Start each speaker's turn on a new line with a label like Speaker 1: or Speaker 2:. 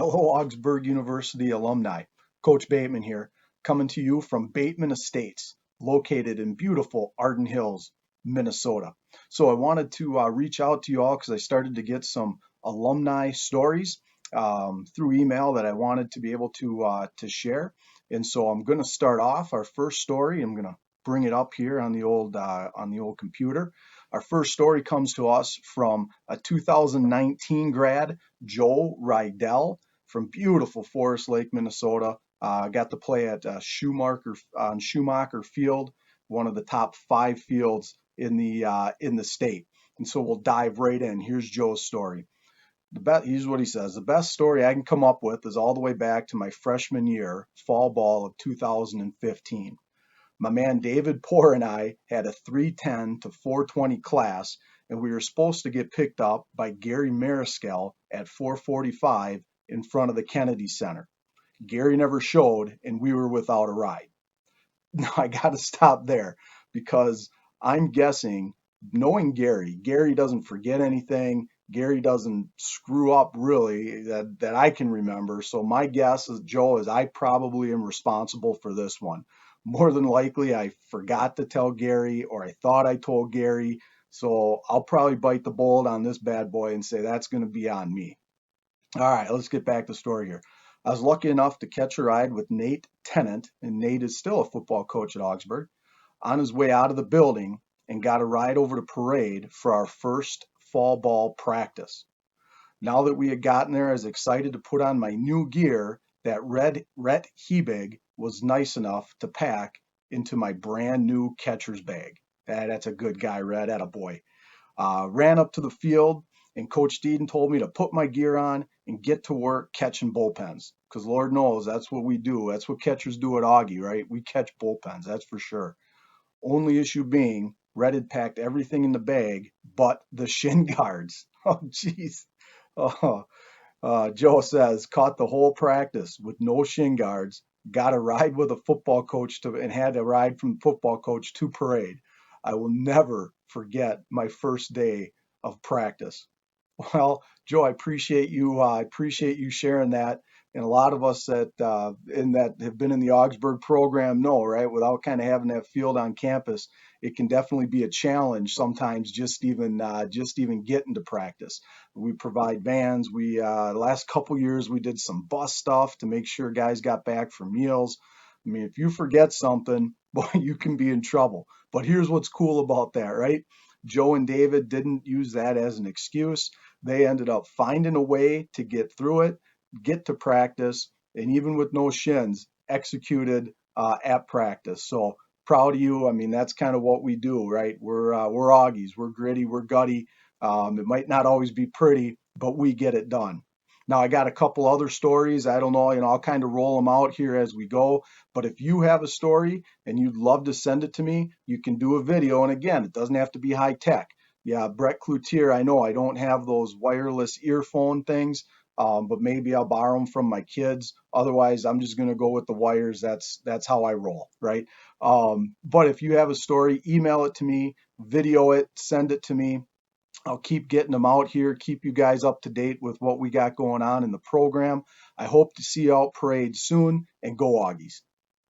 Speaker 1: Hello, Augsburg University alumni. Coach Bateman here, coming to you from Bateman Estates, located in beautiful Arden Hills, Minnesota. So I wanted to reach out to you all because I started to get some alumni stories through email that I wanted to be able to share. And so I'm going to start off our first story. I'm going to bring it up here on the old computer. Our first story comes to us from a 2019 grad, Joe Rydel from beautiful Forest Lake, Minnesota. Got to play at Schumacher Field, one of the top 5 fields in the state. And so we'll dive right in. Here's Joe's story. Here's what he says. The best story I can come up with is all the way back to my freshman year, fall ball of 2015. My man David Poor and I had a 310 to 420 class, and we were supposed to get picked up by Gary Mariscal at 4:45 in front of the Kennedy Center. Gary never showed, and we were without a ride. Now I got to stop there because I'm guessing, knowing Gary doesn't forget anything. Gary doesn't screw up really that I can remember. So my guess is, Joe, is I probably am responsible for this one. More than likely, I forgot to tell Gary, or I thought I told Gary. So I'll probably bite the bullet on this bad boy and say that's going to be on me. All right, let's get back to the story here. I was lucky enough to catch a ride with Nate Tennant, and Nate is still a football coach at Augsburg, on his way out of the building, and got a ride over to Parade for our first fall ball practice. Now that we had gotten there, I was excited to put on my new gear that Rhett Hebig was nice enough to pack into my brand new catcher's bag. That's a good guy, Rhett, attaboy. Ran up to the field, and Coach Deeden told me to put my gear on and get to work catching bullpens. Because Lord knows that's what we do. That's what catchers do at Augie, right? We catch bullpens, that's for sure. Only issue being, Red had packed everything in the bag but the shin guards. Oh, jeez. Oh, Joe says, caught the whole practice with no shin guards, got a ride with a football coach and had a ride from the football coach to Parade. I will never forget my first day of practice. Well, Joe, I appreciate you sharing that. And a lot of us that have been in the Augsburg program know, right? Without kind of having that field on campus, it can definitely be a challenge sometimes just even getting to practice. We provide vans. The last couple years we did some bus stuff to make sure guys got back for meals. I mean, if you forget something, boy, you can be in trouble. But here's what's cool about that, right? Joe and David didn't use that as an excuse. They ended up finding a way to get through it, get to practice, and even with no shins, executed at practice. So proud of you. I mean, that's kind of what we do, right? We're Augies. We're gritty. We're gutty. It might not always be pretty, but we get it done. Now I got a couple other stories. I don't know, I'll kind of roll them out here as we go. But if you have a story and you'd love to send it to me, you can do a video. And again, it doesn't have to be high tech. Yeah, Brett Cloutier, I know I don't have those wireless earphone things, but maybe I'll borrow them from my kids. Otherwise, I'm just going to go with the wires. That's how I roll, right? But if you have a story, email it to me, video it, send it to me. I'll keep getting them out here, keep you guys up to date with what we got going on in the program. I hope to see you out Parade soon, and go Augies.